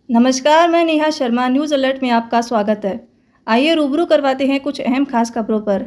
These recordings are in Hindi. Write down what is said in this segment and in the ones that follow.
नमस्कार, मैं नेहा शर्मा न्यूज़ अलर्ट में आपका स्वागत है। आइए रूबरू करवाते हैं कुछ अहम खास खबरों पर।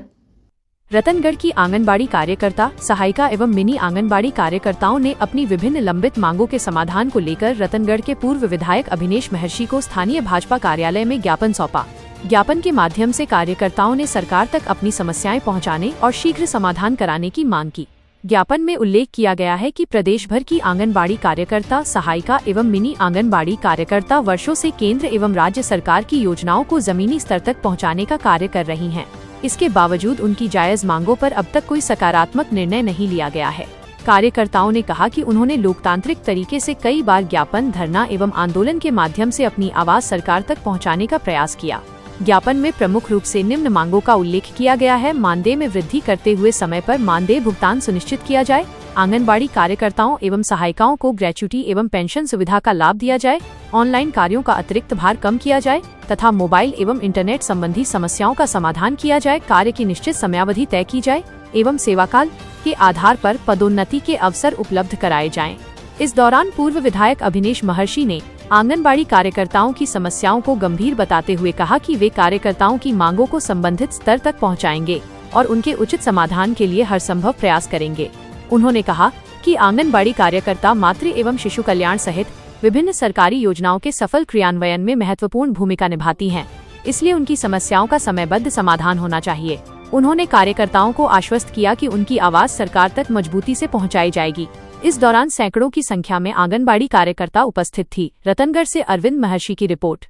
रतनगढ़ की आंगनबाड़ी कार्यकर्ता, सहायिका एवं मिनी आंगनबाड़ी कार्यकर्ताओं ने अपनी विभिन्न लंबित मांगों के समाधान को लेकर रतनगढ़ के पूर्व विधायक अभिनेश महर्षि को स्थानीय भाजपा कार्यालय में ज्ञापन सौंपा। ज्ञापन के माध्यम से कार्यकर्ताओं ने सरकार तक अपनी समस्याएं पहुंचाने और शीघ्र समाधान कराने की मांग की। ज्ञापन में उल्लेख किया गया है कि प्रदेश भर की आंगनबाड़ी कार्यकर्ता, सहायिका एवं मिनी आंगनबाड़ी कार्यकर्ता वर्षों से केंद्र एवं राज्य सरकार की योजनाओं को जमीनी स्तर तक पहुंचाने का कार्य कर रही हैं। इसके बावजूद उनकी जायज मांगों पर अब तक कोई सकारात्मक निर्णय नहीं लिया गया है। कार्यकर्ताओं ने कहा कि उन्होंने लोकतांत्रिक तरीके से कई बार ज्ञापन, धरना एवं आंदोलन के माध्यम से अपनी आवाज सरकार तक पहुँचाने का प्रयास किया। ज्ञापन में प्रमुख रूप से निम्न मांगों का उल्लेख किया गया है। मानदेय में वृद्धि करते हुए समय पर मानदेय भुगतान सुनिश्चित किया जाए। आंगनबाड़ी कार्यकर्ताओं एवं सहायिकाओं को ग्रेच्युटी एवं पेंशन सुविधा का लाभ दिया जाए। ऑनलाइन कार्यों का अतिरिक्त भार कम किया जाए तथा मोबाइल एवं इंटरनेट संबंधी समस्याओं का समाधान किया जाए। कार्य की निश्चित समयावधि तय की जाए एवं सेवाकाल के आधार पर पदोन्नति के अवसर उपलब्ध कराए जाएं। इस दौरान पूर्व विधायक अभिनेश महर्षि ने आंगनबाड़ी कार्यकर्ताओं की समस्याओं को गंभीर बताते हुए कहा कि वे कार्यकर्ताओं की मांगों को संबंधित स्तर तक पहुंचाएंगे और उनके उचित समाधान के लिए हर संभव प्रयास करेंगे। उन्होंने कहा कि आंगनबाड़ी कार्यकर्ता मातृ एवं शिशु कल्याण सहित विभिन्न सरकारी योजनाओं के सफल क्रियान्वयन में महत्वपूर्ण भूमिका निभाती हैं, इसलिए उनकी समस्याओं का समयबद्ध समाधान होना चाहिए। उन्होंने कार्यकर्ताओं को आश्वस्त किया कि उनकी आवाज सरकार तक मजबूती से पहुँचाई जाएगी। इस दौरान सैकड़ों की संख्या में आंगनबाड़ी कार्यकर्ता उपस्थित थी। रतनगढ़ से अरविंद महर्षि की रिपोर्ट।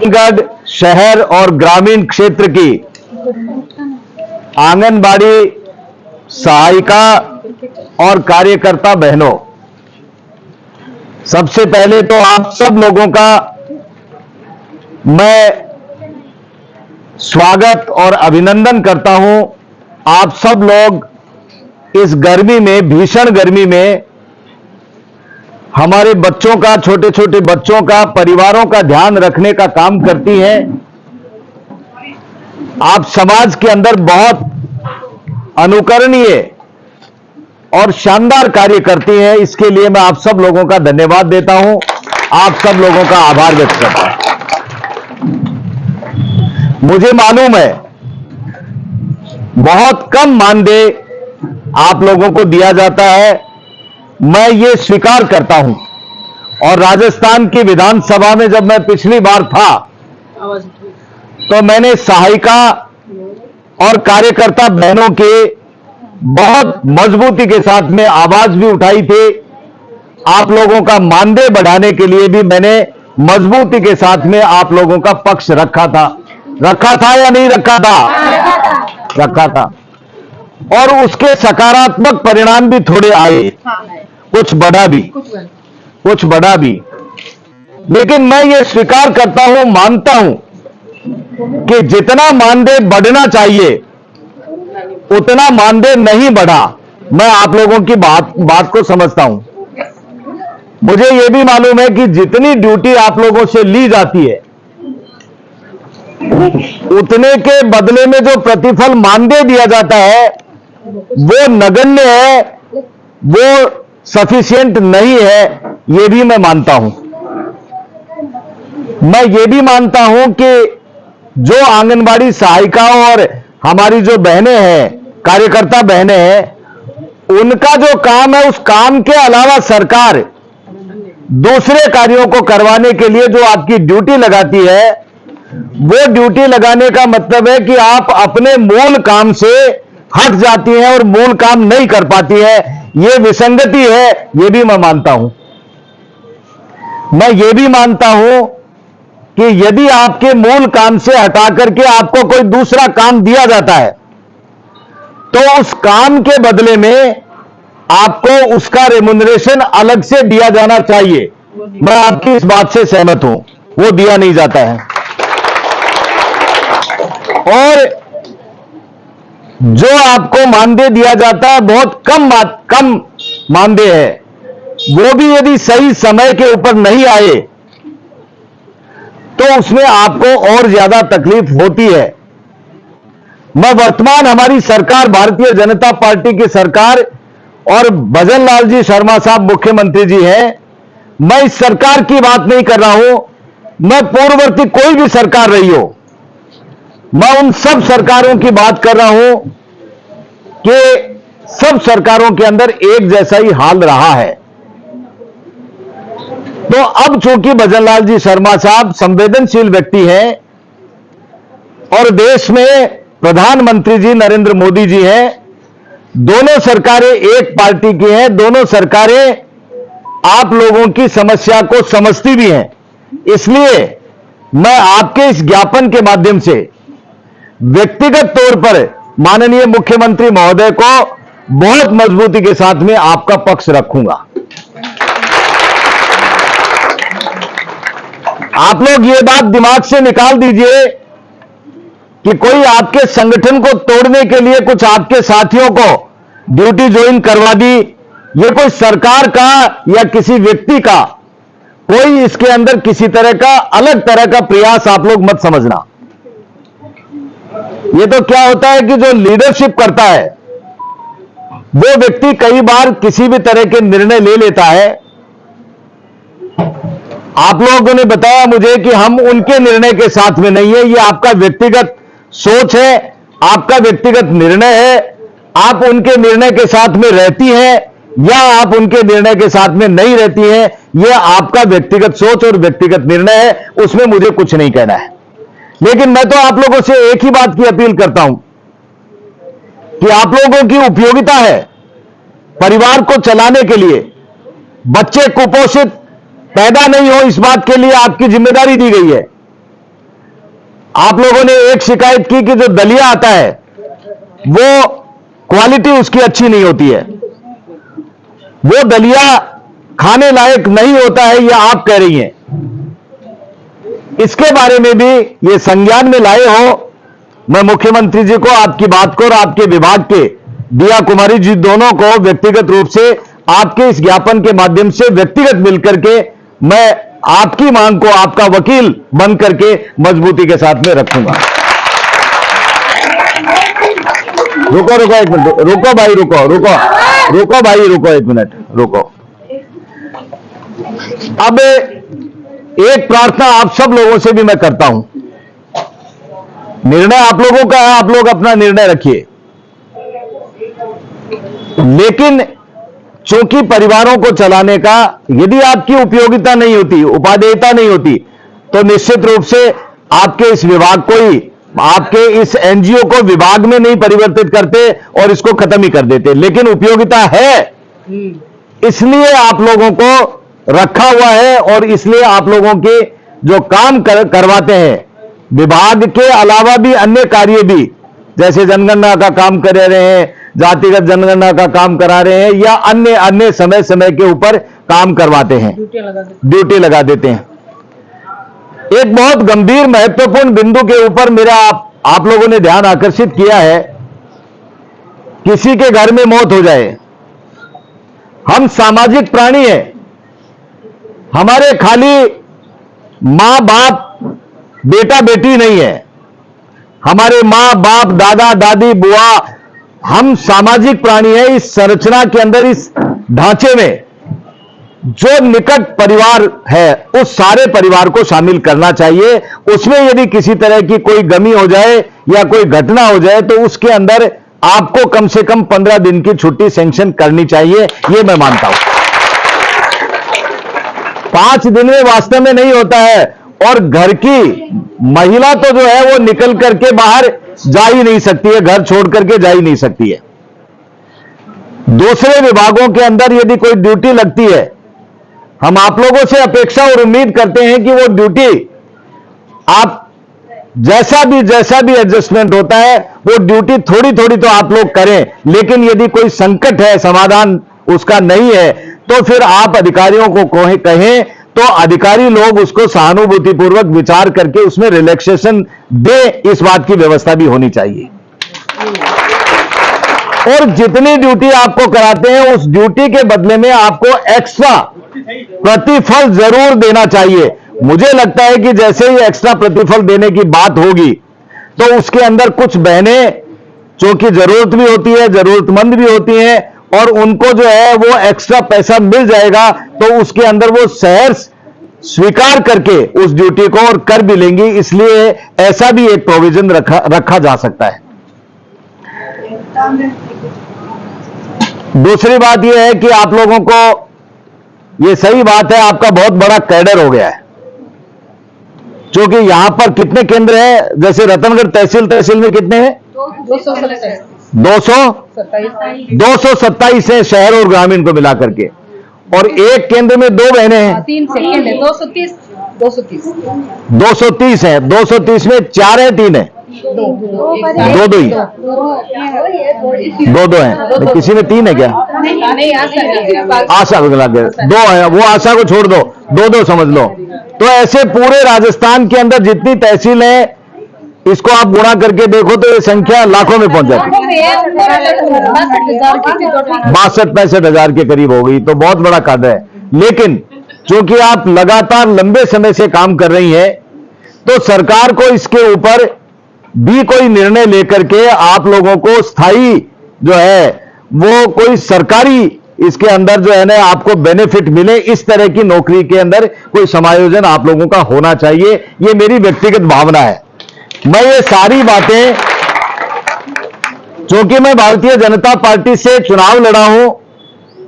रतनगढ़ शहर और ग्रामीण क्षेत्र की आंगनबाड़ी सहायिका और कार्यकर्ता बहनों, सबसे पहले तो आप सब लोगों का मैं स्वागत और अभिनंदन करता हूं। आप सब लोग इस गर्मी में, भीषण गर्मी में हमारे बच्चों का, छोटे छोटे बच्चों का, परिवारों का ध्यान रखने का काम करती हैं। आप समाज के अंदर बहुत अनुकरणीय और शानदार कार्य करती हैं। इसके लिए मैं आप सब लोगों का धन्यवाद देता हूं, आप सब लोगों का आभार व्यक्त करता हूं। मुझे मालूम है बहुत कम मानदेय आप लोगों को दिया जाता है, मैं ये स्वीकार करता हूं। और राजस्थान की विधानसभा में जब मैं पिछली बार था तो मैंने सहायिका और कार्यकर्ता बहनों के बहुत मजबूती के साथ में आवाज भी उठाई थी। आप लोगों का मानदेय बढ़ाने के लिए भी मैंने मजबूती के साथ में आप लोगों का पक्ष रखा था या नहीं रखा था? रखा था। और उसके सकारात्मक परिणाम भी थोड़े आए, कुछ बढ़ा भी। लेकिन मैं ये स्वीकार करता हूं, मानता हूं कि जितना मानदेय बढ़ना चाहिए उतना मानदेय नहीं बढ़ा। मैं आप लोगों की बात को समझता हूं। मुझे यह भी मालूम है कि जितनी ड्यूटी आप लोगों से ली जाती है उतने के बदले में जो प्रतिफल मानदेय दिया जाता है वो नगण्य है, वो सफिशिएंट नहीं है, ये भी मैं मानता हूं। मैं ये भी मानता हूं कि जो आंगनबाड़ी सहायिकाओं और हमारी जो बहनें हैं, कार्यकर्ता बहनें हैं, उनका जो काम है उस काम के अलावा सरकार दूसरे कार्यों को करवाने के लिए जो आपकी ड्यूटी लगाती है, वो ड्यूटी लगाने का मतलब है कि आप अपने मूल काम से हट जाती हैं और मूल काम नहीं कर पाती है। ये विसंगति है, ये भी मैं मानता हूं। मैं ये भी मानता हूं कि यदि आपके मूल काम से हटा करके आपको कोई दूसरा काम दिया जाता है तो उस काम के बदले में आपको उसका रेम्युनरेशन अलग से दिया जाना चाहिए। मैं आपकी इस बात से सहमत हूं, वो दिया नहीं जाता है। और जो आपको मानदेय दिया जाता है बहुत कम मानदेय है, वो भी यदि सही समय के ऊपर नहीं आए तो उसमें आपको और ज्यादा तकलीफ होती है। मैं वर्तमान हमारी सरकार, भारतीय जनता पार्टी की सरकार और भजन लाल जी शर्मा साहब मुख्यमंत्री जी हैं। मैं इस सरकार की बात नहीं कर रहा हूं, मैं पूर्ववर्ती कोई भी सरकार रही हो, मैं उन सब सरकारों की बात कर रहा हूं कि सब सरकारों के अंदर एक जैसा ही हाल रहा है। तो अब चूंकि भजन लाल जी शर्मा साहब संवेदनशील व्यक्ति हैं और देश में प्रधानमंत्री जी नरेंद्र मोदी जी हैं, दोनों सरकारें एक पार्टी की हैं, दोनों सरकारें आप लोगों की समस्या को समझती भी हैं। इसलिए मैं आपके इस ज्ञापन के माध्यम से व्यक्तिगत तौर पर माननीय मुख्यमंत्री महोदय को बहुत मजबूती के साथ में आपका पक्ष रखूंगा। आप लोग ये बात दिमाग से निकाल दीजिए कि कोई आपके संगठन को तोड़ने के लिए कुछ आपके साथियों को ड्यूटी ज्वाइन करवा दी, ये कोई सरकार का या किसी व्यक्ति का कोई इसके अंदर किसी तरह का अलग तरह का प्रयास आप लोग मत समझना। ये तो क्या होता है कि जो लीडरशिप करता है वो व्यक्ति कई बार किसी भी तरह के निर्णय ले लेता है। आप लोगों ने बताया मुझे कि हम उनके निर्णय के साथ में नहीं है, ये आपका व्यक्तिगत सोच है, आपका व्यक्तिगत निर्णय है। आप उनके निर्णय के साथ में रहती हैं या आप उनके निर्णय के साथ में नहीं रहती हैं, यह आपका व्यक्तिगत सोच और व्यक्तिगत निर्णय है, उसमें मुझे कुछ नहीं कहना है। लेकिन मैं तो आप लोगों से एक ही बात की अपील करता हूं कि आप लोगों की उपयोगिता है परिवार को चलाने के लिए, बच्चे कुपोषित पैदा नहीं हो इस बात के लिए आपकी जिम्मेदारी दी गई है। आप लोगों ने एक शिकायत की कि जो दलिया आता है वो क्वालिटी उसकी अच्छी नहीं होती है, वो दलिया खाने लायक नहीं होता है, यह आप कह रही हैं। इसके बारे में भी ये संज्ञान में लाए हो, मैं मुख्यमंत्री जी को आपकी बात को और आपके विभाग के दिया कुमारी जी दोनों को व्यक्तिगत रूप से आपके इस ज्ञापन के माध्यम से व्यक्तिगत मिलकर के मैं आपकी मांग को आपका वकील बन करके मजबूती के साथ में रखूंगा। रुको एक मिनट, रुको भाई, रुको भाई, रुको एक मिनट, रुको। अब एक प्रार्थना आप सब लोगों से भी मैं करता हूं, निर्णय आप लोगों का है, आप लोग अपना निर्णय रखिए, लेकिन चूंकि परिवारों को चलाने का यदि आपकी उपयोगिता नहीं होती, उपादेयता नहीं होती, तो निश्चित रूप से आपके इस विभाग को ही, आपके इस एनजीओ को विभाग में नहीं परिवर्तित करते और इसको खत्म ही कर देते। लेकिन उपयोगिता है, इसलिए आप लोगों को रखा हुआ है और इसलिए आप लोगों के जो काम करवाते हैं, विभाग के अलावा भी अन्य कार्य भी, जैसे जनगणना का काम कर रहे हैं, जातिगत जनगणना का काम करा रहे हैं, या अन्य समय समय के ऊपर काम करवाते हैं, ड्यूटी लगा देते हैं। एक बहुत गंभीर महत्वपूर्ण बिंदु के ऊपर मेरा आप लोगों ने ध्यान आकर्षित किया है। किसी के घर में मौत हो जाए, हम सामाजिक प्राणी हैं, हमारे खाली मां बाप बेटा बेटी नहीं है, हमारे मां बाप दादा दादी बुआ, हम सामाजिक प्राणी हैं। इस संरचना के अंदर, इस ढांचे में जो निकट परिवार है उस सारे परिवार को शामिल करना चाहिए। उसमें यदि किसी तरह की कोई गमी हो जाए या कोई घटना हो जाए तो उसके अंदर आपको कम से कम 15 दिन की छुट्टी सैंक्शन करनी चाहिए, यह मैं मानता हूं। 5 दिन में वास्तव में नहीं होता है, और घर की महिला तो जो है वो निकल करके बाहर जा ही नहीं सकती है, घर छोड़ करके जा ही नहीं सकती है। दूसरे विभागों के अंदर यदि कोई ड्यूटी लगती है, हम आप लोगों से अपेक्षा और उम्मीद करते हैं कि वो ड्यूटी आप जैसा भी एडजस्टमेंट होता है वो ड्यूटी थोड़ी थोड़ी तो आप लोग करें, लेकिन यदि कोई संकट है, समाधान उसका नहीं है, तो फिर आप अधिकारियों को कहें तो अधिकारी लोग उसको सहानुभूतिपूर्वक विचार करके उसमें रिलैक्सेशन दे, इस बात की व्यवस्था भी होनी चाहिए। और जितनी ड्यूटी आपको कराते हैं उस ड्यूटी के बदले में आपको एक्स्ट्रा प्रतिफल जरूर देना चाहिए। मुझे लगता है कि जैसे ही एक्स्ट्रा प्रतिफल देने की बात होगी तो उसके अंदर कुछ बहनें जो कि जरूरत भी होती है, जरूरतमंद भी होती हैं, और उनको जो है वो एक्स्ट्रा पैसा मिल जाएगा, तो उसके अंदर वो शहर स्वीकार करके उस ड्यूटी को और कर भी लेंगी। इसलिए ऐसा भी एक प्रोविजन रखा जा सकता है। दूसरी बात यह है कि आप लोगों को यह सही बात है, आपका बहुत बड़ा कैडर हो गया है, क्योंकि यहां पर कितने केंद्र हैं? जैसे रतनगढ़ तहसील में कितने हैं? 227 है शहर और ग्रामीण को मिलाकर के, और एक केंद्र में 2 बहनें हैं। 230 है। 230 में 4 है 3 है? 2 ही 2 हैं। किसी में 3 है क्या? आशा लग गया 2 है, वो आशा को छोड़ दो, 2 समझ लो। तो ऐसे पूरे राजस्थान के अंदर जितनी तहसील है, इसको आप गुणा करके देखो तो ये संख्या लाखों में पहुंच जाती है। 62-65 हजार के करीब हो गई, तो बहुत बड़ा कद है। लेकिन चूंकि आप लगातार लंबे समय से काम कर रही हैं, तो सरकार को इसके ऊपर भी कोई निर्णय लेकर के आप लोगों को स्थायी जो है वो कोई सरकारी इसके अंदर जो है ना आपको बेनिफिट मिले, इस तरह की नौकरी के अंदर कोई समायोजन आप लोगों का होना चाहिए। ये मेरी व्यक्तिगत भावना है। मैं ये सारी बातें, क्योंकि मैं भारतीय जनता पार्टी से चुनाव लड़ा हूं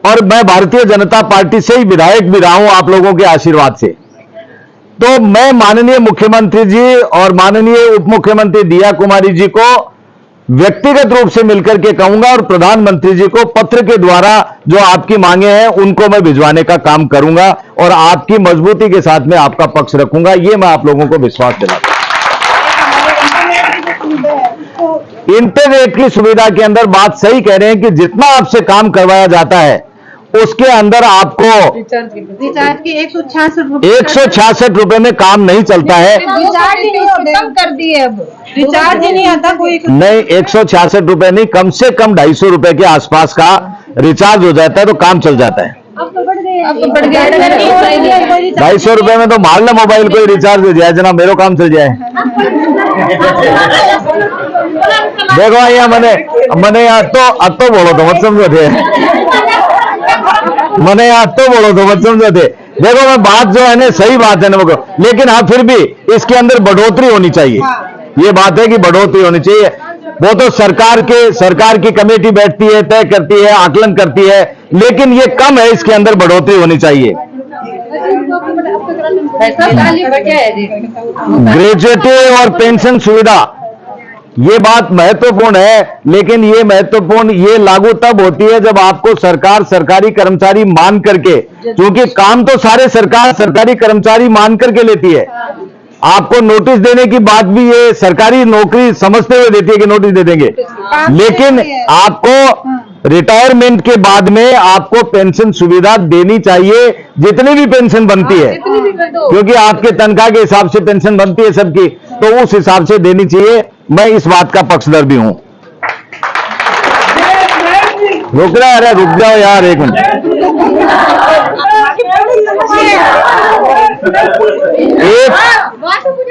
और मैं भारतीय जनता पार्टी से ही विधायक भी रहा हूं आप लोगों के आशीर्वाद से, तो मैं माननीय मुख्यमंत्री जी और माननीय उप मुख्यमंत्री दिया कुमारी जी को व्यक्तिगत रूप से मिलकर के कहूंगा और प्रधानमंत्री जी को पत्र के द्वारा जो आपकी मांगे हैं उनको मैं भिजवाने का काम करूंगा और आपकी मजबूती के साथ में आपका पक्ष रखूंगा। ये मैं आप लोगों को विश्वास दिलाता हूं। इंटरनेट की सुविधा के अंदर बात सही कह रहे हैं कि जितना आपसे काम करवाया जाता है उसके अंदर आपको रिचार्ज की 166 रुपए में काम नहीं चलता है। कर दिए, अब रिचार्ज ही नहीं आता कोई। नहीं, 166 रुपए नहीं, कम से कम 250 रुपए के आसपास का रिचार्ज हो जाता है तो काम चल जाता है। अब तो बढ़ गया 250 रुपए में तो मार लो मोबाइल को रिचार्ज हो जाए, जना मेरो काम चल जाए। देखो यहाँ मैंने यार तो अब तो बोलो तो मत समझो थे, मैंने यार तो बोलो तो मत समझो थे। देखो मैं बात जो है ना सही बात है ना, लेकिन हाँ फिर भी इसके अंदर बढ़ोतरी होनी चाहिए। ये बात है कि बढ़ोतरी होनी चाहिए। वो तो सरकार की कमेटी बैठती है, तय करती है, आकलन करती है, लेकिन ये कम है, इसके अंदर बढ़ोतरी होनी चाहिए। ग्रेजुएटी और पेंशन सुविधा ये बात महत्वपूर्ण है, लेकिन ये महत्वपूर्ण ये लागू तब होती है जब आपको सरकार सरकारी कर्मचारी मान करके, क्योंकि काम तो सारे सरकारी कर्मचारी मान करके लेती है। आपको नोटिस देने की बात भी ये सरकारी नौकरी समझते हुए देती है कि नोटिस दे देंगे, लेकिन आपको रिटायरमेंट के बाद में आपको पेंशन सुविधा देनी चाहिए, जितनी भी पेंशन बनती है, क्योंकि आपके तनख्वाह के हिसाब से पेंशन बनती है सबकी, तो उस हिसाब से देनी चाहिए। मैं इस बात का पक्षधर भी हूं। रुक रहा, अरे रुक जाओ यार एक मिनट।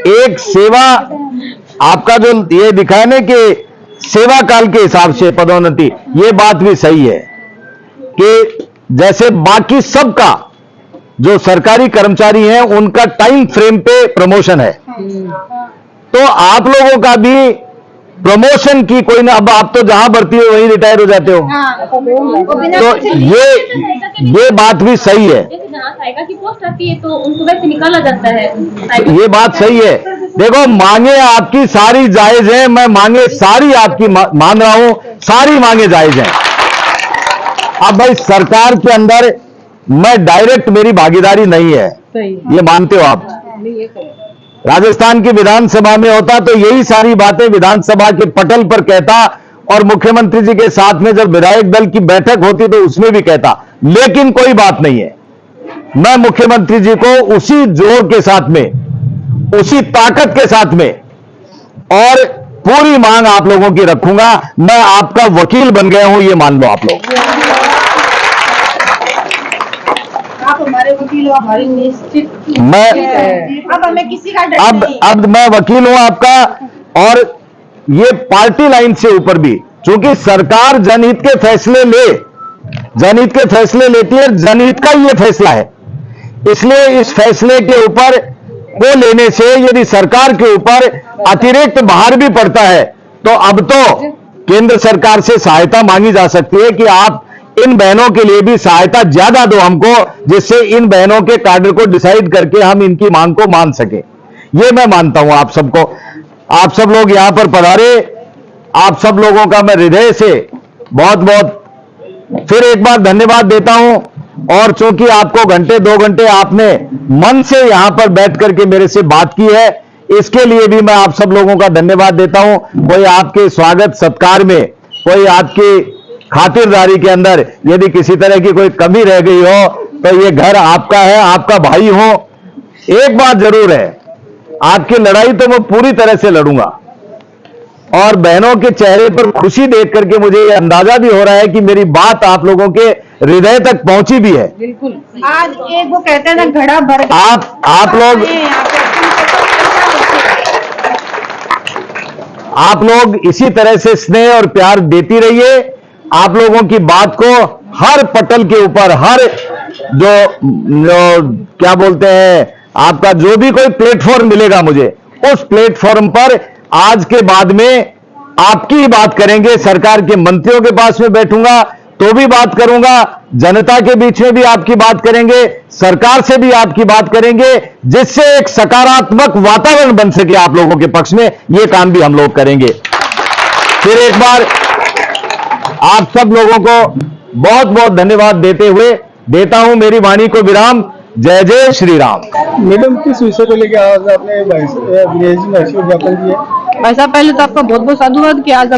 एक सेवा आपका जो ये दिखा है ना कि सेवा काल के हिसाब से पदोन्नति, ये बात भी सही है कि जैसे बाकी सबका जो सरकारी कर्मचारी हैं उनका टाइम फ्रेम पे प्रमोशन है, तो आप लोगों का भी प्रमोशन की कोई ना, अब आप तो जहां भर्ती हो वहीं रिटायर हो जाते हो, तो ये बात भी सही है। साइका की पोस्ट आती है तो उनको वैसे निकाला जाता है। ये बात सही है। देखो मांगे आपकी सारी जायज हैं, मैं मांगे सारी आपकी मान रहा हूं, सारी मांगे जायज हैं। अब भाई सरकार के अंदर मैं डायरेक्ट मेरी भागीदारी नहीं है, ये मानते हो आप। राजस्थान की विधानसभा में होता तो यही सारी बातें विधानसभा के पटल पर कहता, और मुख्यमंत्री जी के साथ में जब विधायक दल की बैठक होती तो उसमें भी कहता, लेकिन कोई बात नहीं है। मैं मुख्यमंत्री जी को उसी जोर के साथ में, उसी ताकत के साथ में और पूरी मांग आप लोगों की रखूंगा। मैं आपका वकील बन गया हूं, ये मान लो आप लोग। आप हमारे वकील हो, हमारी निश्चित मैं अब हमें किसी का डर नहीं। अब मैं वकील हूं आपका, और ये पार्टी लाइन से ऊपर भी, क्योंकि सरकार जनहित के फैसले ले, जनहित के फैसले लेती है, जनहित का ये फैसला है। इसलिए इस फैसले के ऊपर को लेने से यदि सरकार के ऊपर अतिरिक्त भार भी पड़ता है तो अब तो केंद्र सरकार से सहायता मांगी जा सकती है कि आप इन बहनों के लिए भी सहायता ज्यादा दो हमको, जिससे इन बहनों के कार्ड को डिसाइड करके हम इनकी मांग को मान सके। ये मैं मानता हूं आप सबको। आप सब लोग यहां पर पधारे, आप सब लोगों का मैं हृदय से बहुत बहुत फिर एक बार धन्यवाद देता हूं। और चूंकि आपको घंटे 2 घंटे आपने मन से यहां पर बैठ करके मेरे से बात की है, इसके लिए भी मैं आप सब लोगों का धन्यवाद देता हूं। कोई आपके स्वागत सत्कार में, कोई आपकी खातिरदारी के अंदर यदि किसी तरह की कोई कमी रह गई हो तो ये घर आपका है, आपका भाई हो। एक बात जरूर है, आपकी लड़ाई तो मैं पूरी तरह से लड़ूंगा और बहनों के चेहरे पर खुशी देख करके मुझे ये अंदाजा भी हो रहा है कि मेरी बात आप लोगों के हृदय तक पहुंची भी है। बिल्कुल। आज एक वो कहते हैं ना, घड़ा भर आप लोग इसी तरह से स्नेह और प्यार देती रहिए। आप लोगों की बात को हर पटल के ऊपर, हर जो क्या बोलते हैं, आपका जो भी कोई प्लेटफॉर्म मिलेगा मुझे, उस प्लेटफॉर्म पर आज के बाद में आपकी ही बात करेंगे। सरकार के मंत्रियों के पास में बैठूंगा तो भी बात करूंगा, जनता के बीच में भी आपकी बात करेंगे, सरकार से भी आपकी बात करेंगे, जिससे एक सकारात्मक वातावरण बन सके आप लोगों के पक्ष में। ये काम भी हम लोग करेंगे। फिर एक बार आप सब लोगों को बहुत बहुत धन्यवाद देते हुए देता हूं मेरी वाणी को विराम। जय जय श्री राम। मैडम, किस विषय को लेकर आज आपने दिनेश जी महर्षि को ज्ञापन दिया? भाई साहब, पहले तो आपका बहुत बहुत साधुवाद कि आज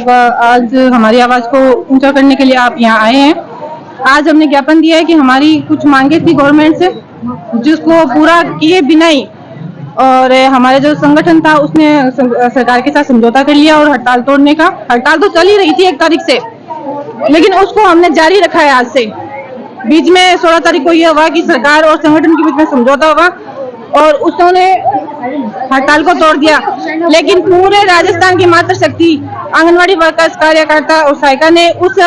हमारी आवाज को ऊंचा करने के लिए आप यहाँ आए हैं। आज हमने ज्ञापन दिया है कि हमारी कुछ मांगे थी गवर्नमेंट से, जिसको पूरा किए बिना ही और हमारे जो संगठन था उसने सरकार के साथ समझौता कर लिया और हड़ताल तोड़ने का। हड़ताल तो चल ही रही थी 1 तारीख से, लेकिन उसको हमने जारी रखा है आज से। बीच में 16 तारीख को यह हुआ कि सरकार और संगठन के बीच में समझौता हुआ और उसने हड़ताल को तोड़ दिया। लेकिन पूरे राजस्थान की मातृशक्ति आंगनवाड़ी वर्कर्स, कार्यकर्ता और सहायिका ने उस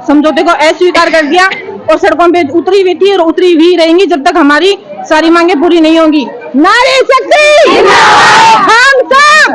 समझौते को अस्वीकार कर दिया और सड़कों पे उतरी हुई थी और उतरी हुई रहेंगी जब तक हमारी सारी मांगे पूरी नहीं होंगी। नारी शक्ति, हम सब